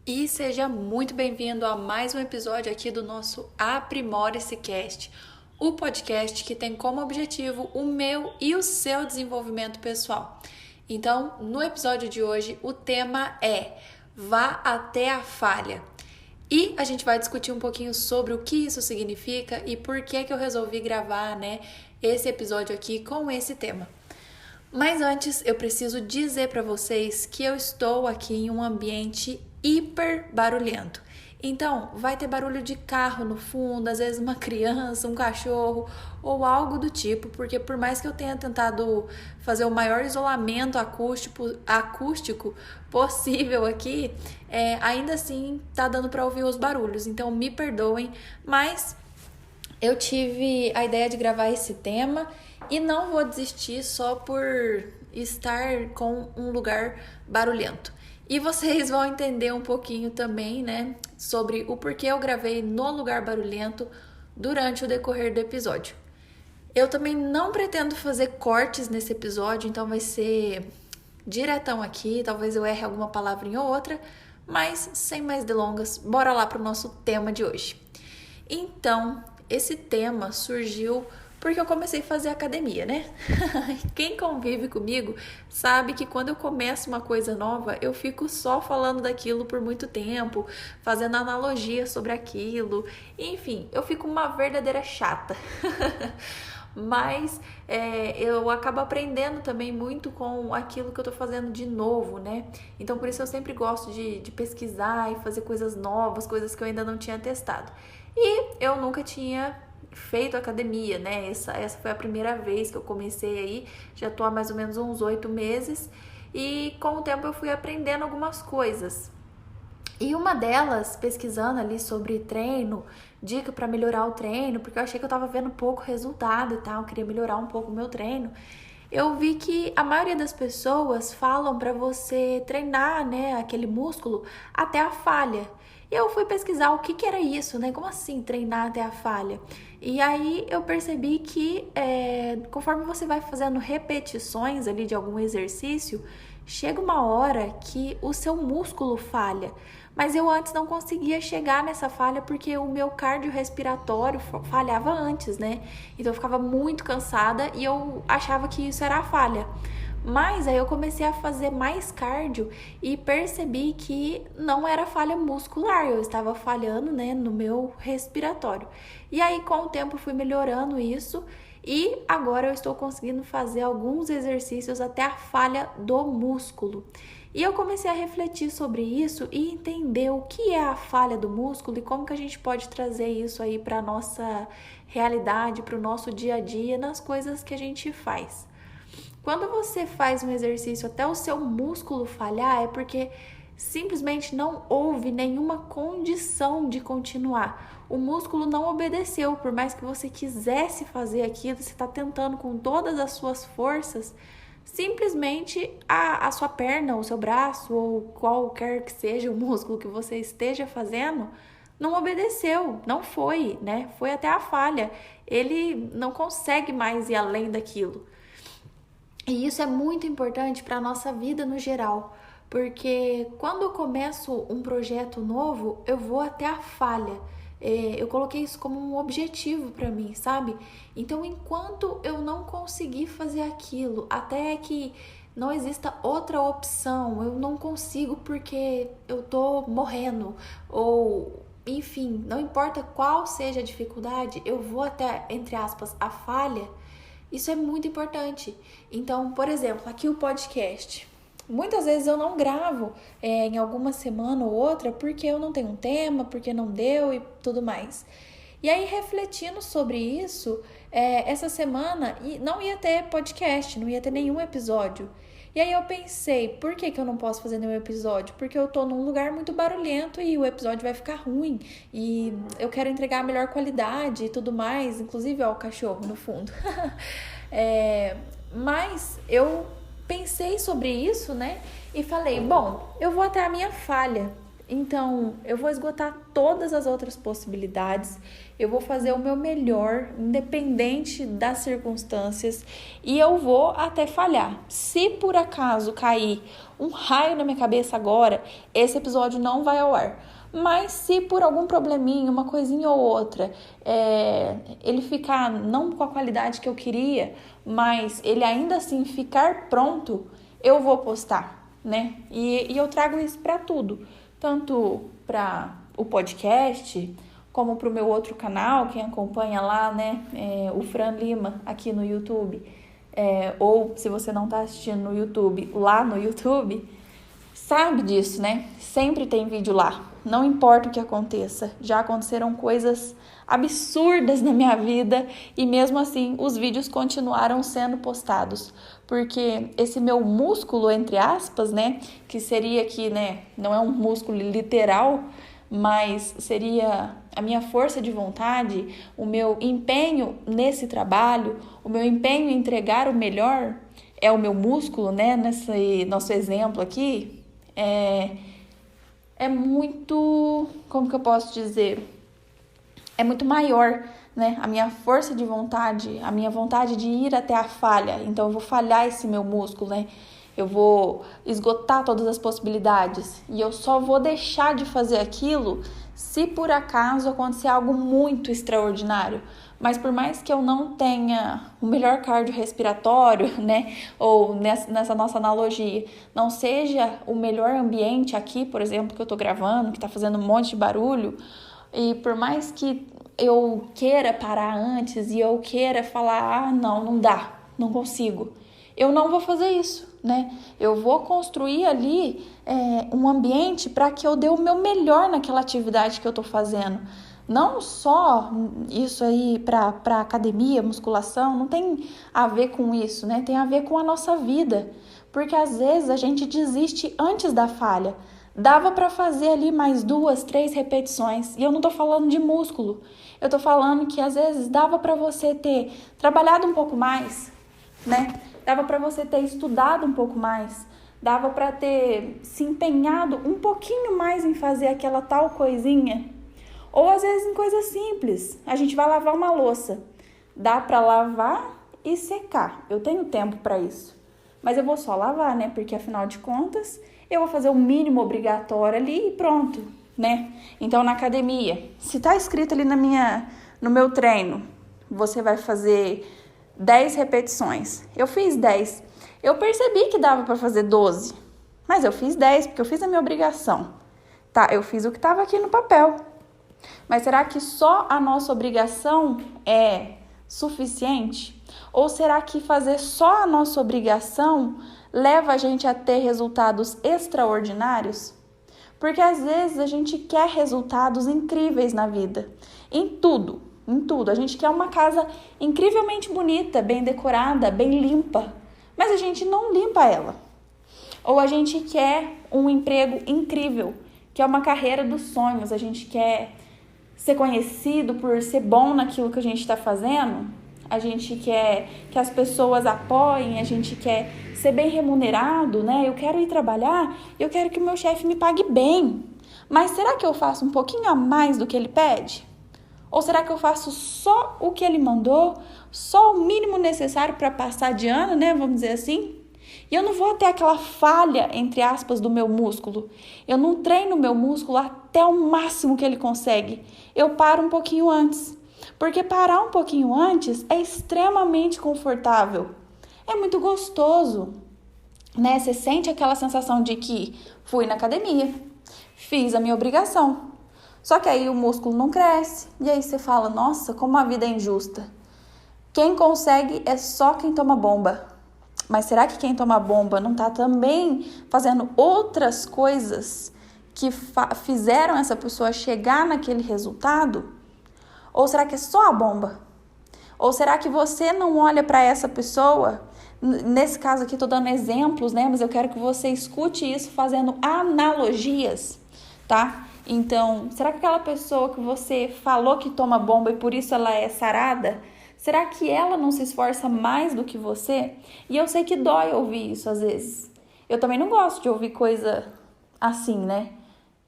E seja muito bem-vindo a mais um episódio aqui do nosso Aprimore-se Cast, o podcast que tem como objetivo o meu e o seu desenvolvimento pessoal. Então, no episódio de hoje, o tema é Vá até a falha. E a gente vai discutir um pouquinho sobre o que isso significa e por que eu resolvi gravar, esse episódio aqui com esse tema. Mas antes, eu preciso dizer para vocês que eu estou aqui em um ambiente hiper barulhento. Então, vai ter barulho de carro no fundo, às vezes uma criança, um cachorro ou algo do tipo, porque por mais que eu tenha tentado fazer o maior isolamento acústico possível aqui, ainda assim tá dando para ouvir os barulhos. Então, me perdoem, mas eu tive a ideia de gravar esse tema e não vou desistir só por estar com um lugar barulhento. E vocês vão entender um pouquinho também, sobre o porquê eu gravei no lugar barulhento durante o decorrer do episódio. Eu também não pretendo fazer cortes nesse episódio, então vai ser diretão aqui, talvez eu erre alguma palavrinha ou outra, mas sem mais delongas, bora lá para o nosso tema de hoje. Então, esse tema surgiu porque eu comecei a fazer academia, né? Quem convive comigo sabe que quando eu começo uma coisa nova, eu fico só falando daquilo por muito tempo, fazendo analogia sobre aquilo. Enfim, eu fico uma verdadeira chata. Mas eu acabo aprendendo também muito com aquilo que eu tô fazendo de novo, né? Então, por isso eu sempre gosto de pesquisar e fazer coisas novas, coisas que eu ainda não tinha testado. E eu nunca tinha feito academia, né? Essa foi a primeira vez que eu comecei aí, já tô há mais ou menos uns 8 meses e com o tempo eu fui aprendendo algumas coisas. E uma delas, pesquisando ali sobre treino, dica para melhorar o treino, porque eu achei que eu tava vendo pouco resultado e tal, eu queria melhorar um pouco o meu treino. Eu vi que a maioria das pessoas falam para você treinar, né, aquele músculo até a falha. E eu fui pesquisar o que era isso, né? Como assim treinar até a falha? E aí eu percebi que conforme você vai fazendo repetições ali de algum exercício, chega uma hora que o seu músculo falha. Mas eu antes não conseguia chegar nessa falha porque o meu cardiorrespiratório falhava antes, né? Então eu ficava muito cansada e eu achava que isso era a falha. Mas aí eu comecei a fazer mais cardio e percebi que não era falha muscular, eu estava falhando, né, no meu respiratório. E aí com o tempo fui melhorando isso e agora eu estou conseguindo fazer alguns exercícios até a falha do músculo. E eu comecei a refletir sobre isso e entender o que é a falha do músculo e como que a gente pode trazer isso aí para a nossa realidade, para o nosso dia a dia, nas coisas que a gente faz. Quando você faz um exercício até o seu músculo falhar, é porque simplesmente não houve nenhuma condição de continuar. O músculo não obedeceu, por mais que você quisesse fazer aquilo, você está tentando com todas as suas forças, simplesmente a sua perna, o seu braço ou qualquer que seja o músculo que você esteja fazendo, não obedeceu, não foi, né? Foi até a falha. Ele não consegue mais ir além daquilo. E isso é muito importante para a nossa vida no geral, porque quando eu começo um projeto novo, eu vou até a falha. Eu coloquei isso como um objetivo para mim, sabe? Então, enquanto eu não conseguir fazer aquilo, até que não exista outra opção, eu não consigo porque eu tô morrendo, ou enfim, não importa qual seja a dificuldade, eu vou até, entre aspas, a falha. Isso é muito importante. Então, por exemplo, aqui o podcast. Muitas vezes eu não gravo em alguma semana ou outra porque eu não tenho um tema, porque não deu e tudo mais. E aí, refletindo sobre isso, essa semana não ia ter podcast, não ia ter nenhum episódio. E aí eu pensei, por que eu não posso fazer nenhum episódio? Porque eu tô num lugar muito barulhento e o episódio vai ficar ruim. E eu quero entregar a melhor qualidade e tudo mais. Inclusive, ó, o cachorro no fundo. Mas eu pensei sobre isso, né? E falei, bom, eu vou até a minha falha. Então, eu vou esgotar todas as outras possibilidades, eu vou fazer o meu melhor, independente das circunstâncias, e eu vou até falhar. Se por acaso cair um raio na minha cabeça agora, esse episódio não vai ao ar. Mas se por algum probleminha, uma coisinha ou outra, ele ficar não com a qualidade que eu queria, mas ele ainda assim ficar pronto, eu vou postar, né? E eu trago isso para tudo. Tanto para o podcast, como para o meu outro canal, quem acompanha lá, né, o Fran Lima, aqui no YouTube, ou se você não está assistindo no YouTube, lá no YouTube, sabe disso, né? Sempre tem vídeo lá, não importa o que aconteça. Já aconteceram coisas absurdas na minha vida e mesmo assim os vídeos continuaram sendo postados, porque esse meu músculo, entre aspas, né, que seria aqui, né, não é um músculo literal, mas seria a minha força de vontade, o meu empenho nesse trabalho, o meu empenho em entregar o melhor, é o meu músculo, né, nesse nosso exemplo aqui, é muito, como que eu posso dizer? É muito maior, né? A minha força de vontade, a minha vontade de ir até a falha. Então, eu vou falhar esse meu músculo, né? Eu vou esgotar todas as possibilidades. E eu só vou deixar de fazer aquilo se por acaso acontecer algo muito extraordinário. Mas por mais que eu não tenha o melhor cardiorrespiratório, né? Ou nessa nossa analogia, não seja o melhor ambiente aqui, por exemplo, que eu tô gravando, que tá fazendo um monte de barulho, e por mais que eu queira parar antes e eu queira falar, não dá, não consigo, eu não vou fazer isso, né? Eu vou construir ali um ambiente para que eu dê o meu melhor naquela atividade que eu tô fazendo. Não só isso aí para academia, musculação, não tem a ver com isso, né? Tem a ver com a nossa vida, porque às vezes a gente desiste antes da falha. Dava para fazer ali mais 2, 3 repetições. E eu não tô falando de músculo. Eu tô falando que às vezes dava para você ter trabalhado um pouco mais, né? Dava para você ter estudado um pouco mais. Dava para ter se empenhado um pouquinho mais em fazer aquela tal coisinha. Ou às vezes em coisas simples. A gente vai lavar uma louça. Dá para lavar e secar. Eu tenho tempo para isso. Mas eu vou só lavar, né? Porque afinal de contas, eu vou fazer o mínimo obrigatório ali e pronto, né? Então, na academia, se tá escrito ali no meu treino, você vai fazer 10 repetições. Eu fiz 10. Eu percebi que dava para fazer 12, mas eu fiz 10 porque eu fiz a minha obrigação. Tá, eu fiz o que estava aqui no papel. Mas será que só a nossa obrigação é suficiente? Ou será que fazer só a nossa obrigação leva a gente a ter resultados extraordinários? Porque às vezes a gente quer resultados incríveis na vida, em tudo. A gente quer uma casa incrivelmente bonita, bem decorada, bem limpa, mas a gente não limpa ela. Ou a gente quer um emprego incrível, que é uma carreira dos sonhos, a gente quer ser conhecido por ser bom naquilo que a gente está fazendo, a gente quer que as pessoas apoiem, a gente quer ser bem remunerado, né? Eu quero ir trabalhar, eu quero que o meu chefe me pague bem. Mas será que eu faço um pouquinho a mais do que ele pede? Ou será que eu faço só o que ele mandou, só o mínimo necessário para passar de ano, né? Vamos dizer assim? E eu não vou até aquela falha, entre aspas, do meu músculo. Eu não treino o meu músculo até o máximo que ele consegue. Eu paro um pouquinho antes. Porque parar um pouquinho antes é extremamente confortável. É muito gostoso, né? Você sente aquela sensação de que fui na academia, fiz a minha obrigação. Só que aí o músculo não cresce. E aí você fala, nossa, como a vida é injusta. Quem consegue é só quem toma bomba. Mas será que quem toma bomba não está também fazendo outras coisas que fizeram essa pessoa chegar naquele resultado? Ou será que é só a bomba? Ou será que você não olha para essa pessoa? Nesse caso aqui estou dando exemplos, né? Mas eu quero que você escute isso fazendo analogias, tá? Então, será que aquela pessoa que você falou que toma bomba e por isso ela é sarada? Será que ela não se esforça mais do que você? E eu sei que dói ouvir isso às vezes. Eu também não gosto de ouvir coisa assim, né?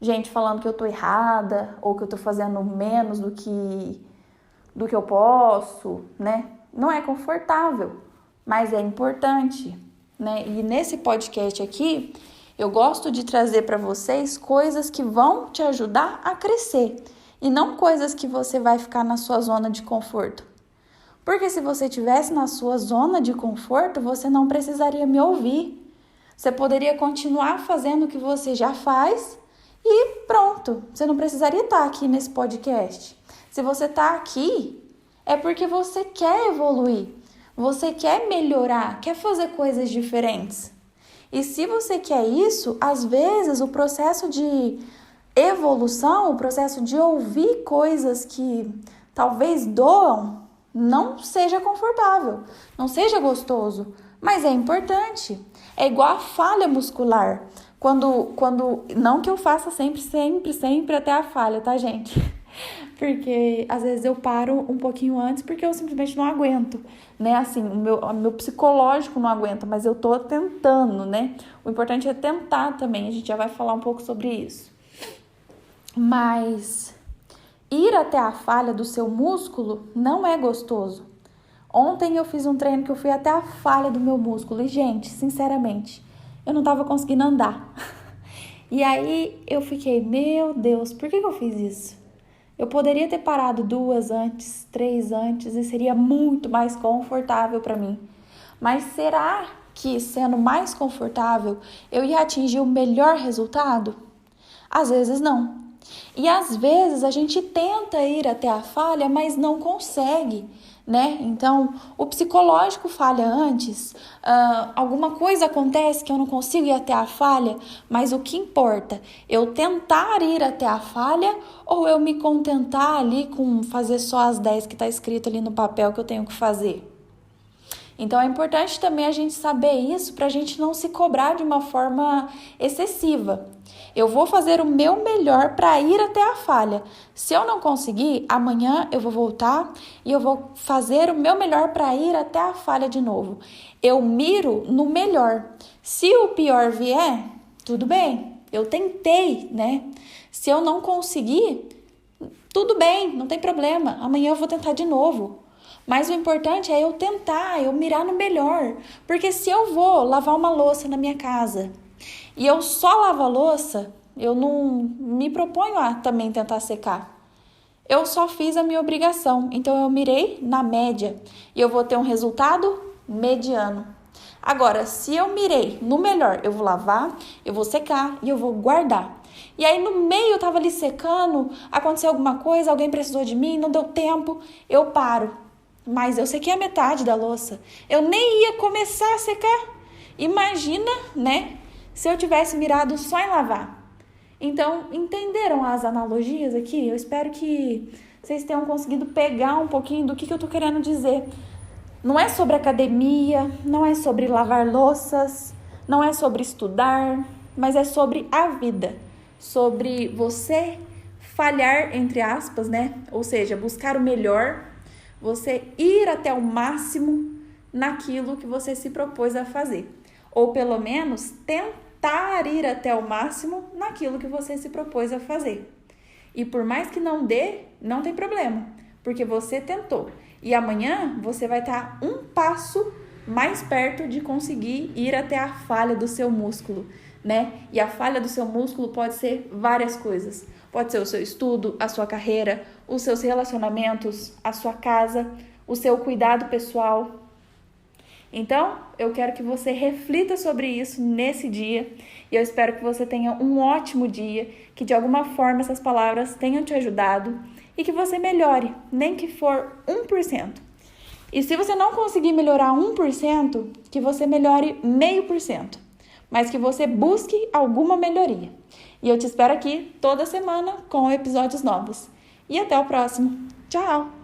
gente falando que eu tô errada ou que eu tô fazendo menos do que eu posso, né? Não é confortável, mas é importante, né? E nesse podcast aqui, eu gosto de trazer para vocês coisas que vão te ajudar a crescer e não coisas que você vai ficar na sua zona de conforto. Porque se você estivesse na sua zona de conforto, você não precisaria me ouvir. Você poderia continuar fazendo o que você já faz e pronto. Você não precisaria estar aqui nesse podcast. Se você está aqui, é porque você quer evoluir, você quer melhorar, quer fazer coisas diferentes. E se você quer isso, às vezes o processo de evolução, o processo de ouvir coisas que talvez doam, não seja confortável, não seja gostoso, mas é importante. É igual a falha muscular. Quando não que eu faça sempre até a falha, tá, gente? Porque às vezes eu paro um pouquinho antes porque eu simplesmente não aguento, né? Assim, o meu psicológico não aguenta, mas eu tô tentando, né? O importante é tentar também, a gente já vai falar um pouco sobre isso. Mas ir até a falha do seu músculo não é gostoso. Ontem eu fiz um treino que eu fui até a falha do meu músculo e, gente, sinceramente, eu não tava conseguindo andar. E aí eu fiquei, meu Deus, por que eu fiz isso? Eu poderia ter parado 2 antes, 3 antes e seria muito mais confortável para mim. Mas será que sendo mais confortável eu ia atingir o melhor resultado? Às vezes não. E às vezes a gente tenta ir até a falha, mas não consegue, né? Então, o psicológico falha antes, alguma coisa acontece que eu não consigo ir até a falha, mas o que importa? Eu tentar ir até a falha ou eu me contentar ali com fazer só as 10 que está escrito ali no papel que eu tenho que fazer? Então, é importante também a gente saber isso para a gente não se cobrar de uma forma excessiva. Eu vou fazer o meu melhor para ir até a falha. Se eu não conseguir, amanhã eu vou voltar e eu vou fazer o meu melhor para ir até a falha de novo. Eu miro no melhor. Se o pior vier, tudo bem, eu tentei, né? Se eu não conseguir, tudo bem, não tem problema. Amanhã eu vou tentar de novo. Mas o importante é eu tentar, eu mirar no melhor. Porque se eu vou lavar uma louça na minha casa e eu só lavo a louça, eu não me proponho a também tentar secar. Eu só fiz a minha obrigação, então eu mirei na média e eu vou ter um resultado mediano. Agora, se eu mirei no melhor, eu vou lavar, eu vou secar e eu vou guardar. E aí no meio eu tava ali secando, aconteceu alguma coisa, alguém precisou de mim, não deu tempo, eu paro. Mas eu sequei a metade da louça. Eu nem ia começar a secar. Imagina, né? Se eu tivesse mirado só em lavar. Então, entenderam as analogias aqui? Eu espero que vocês tenham conseguido pegar um pouquinho do que eu tô querendo dizer. Não é sobre academia, não é sobre lavar louças, não é sobre estudar, mas é sobre a vida. Sobre você falhar, entre aspas, né? Ou seja, buscar o melhor, você ir até o máximo naquilo que você se propôs a fazer. Ou pelo menos tentar ir até o máximo naquilo que você se propôs a fazer. E por mais que não dê, não tem problema, porque você tentou. E amanhã você vai estar um passo mais perto de conseguir ir até a falha do seu músculo, né? E a falha do seu músculo pode ser várias coisas. Pode ser o seu estudo, a sua carreira, os seus relacionamentos, a sua casa, o seu cuidado pessoal. Então, eu quero que você reflita sobre isso nesse dia e eu espero que você tenha um ótimo dia, que de alguma forma essas palavras tenham te ajudado e que você melhore, nem que for 1%. E se você não conseguir melhorar 1%, que você melhore 0,5%, mas que você busque alguma melhoria. E eu te espero aqui toda semana com episódios novos. E até o próximo. Tchau!